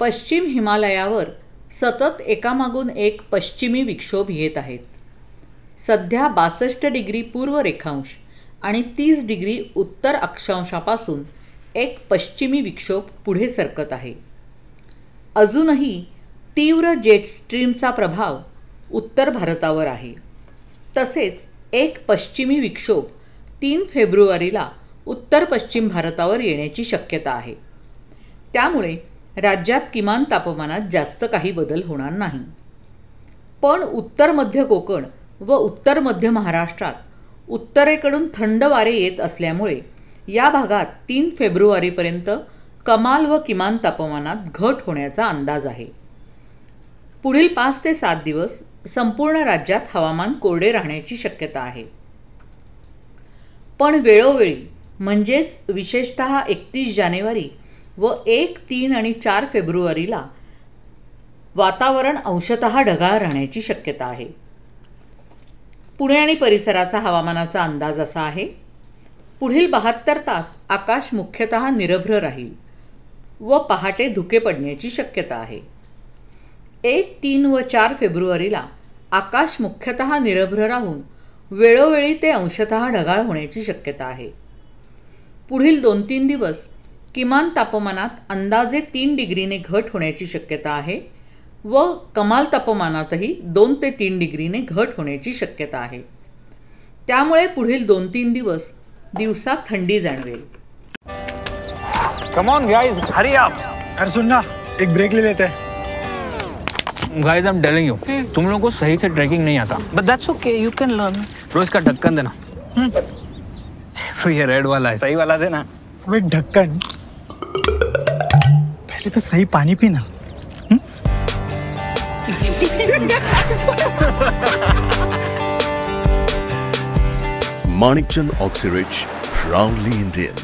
पश्चिम हिमालयावर सतत एकामागून एक पश्चिमी विक्षोभ येत आहेत. सध्या 62 डिग्री पूर्व रेखांश आणि 30 डिग्री उत्तर अक्षांशापासून एक पश्चिमी विक्षोभ पुढे सरकत आहे. अजूनही तीव्र जेट स्ट्रीमचा प्रभाव उत्तर भारतावर आहे. तसेच एक पश्चिमी विक्षोभ 3 फेब्रुवारीला उत्तर पश्चिम भारतावर येण्याची शक्यता आहे. त्यामुळे राज्यात किमान तापमानात जास्त काही बदल होणार नाही. पण उत्तर मध्य कोकण व उत्तर मध्य महाराष्ट्रात उत्तरेकडून थंड वारे येत असल्यामुळे या भागात 3 फेब्रुवारीपर्यंत कमाल व किमान तापमानात घट होण्याचा अंदाज आहे. पुढील 5 ते 7 दिवस संपूर्ण राज्यात हवामान कोरडे राहण्याची शक्यता आहे. पण वेळोवेळी म्हणजेच विशेषतः 31 जानेवारी व 1, 3 आणि 4 फेब्रुवारीला वातावरण अंशतः ढगाळ राहण्याची शक्यता आहे. पुणे आणि परिसराचा हवामानाचा अंदाज असा आहे. पुढील 72 तास आकाश मुख्यतः निरभ्र राहील व पहाटे धुके पडण्याची शक्यता आहे. 1, 3 व 4 फेब्रुवारीला आकाश मुख्यतः निरभ्र राहून वेळोवेळी ते अंशतः ढगाळ होण्याची शक्यता आहे. पुढील 2-3 दिवस किमान तापमानात अंदाजे 3 डिग्रीने घट होण्याची शक्यता आहे व कमाल तापमानातही 2 ते 3 डिग्रीने घट होण्याची शक्यता आहे. त्यामुळे पुढील 2-3 दिवस दिवसा थंडी जाणवेल. Come on guys, hurry up. अरे सुन ना, एक ब्रेक ले लेते हैं. Guys, I'm telling you, तुम लोगों को सही से ट्रैकिंग नहीं आता. But that's okay, you can learn. रोज का ढक्कन देना. ये रेड वाला है, सही वाला देना. अबे ढक्कन, पहले तो सही पानी पीना. Manikchand Oxyrich, proudly Indian.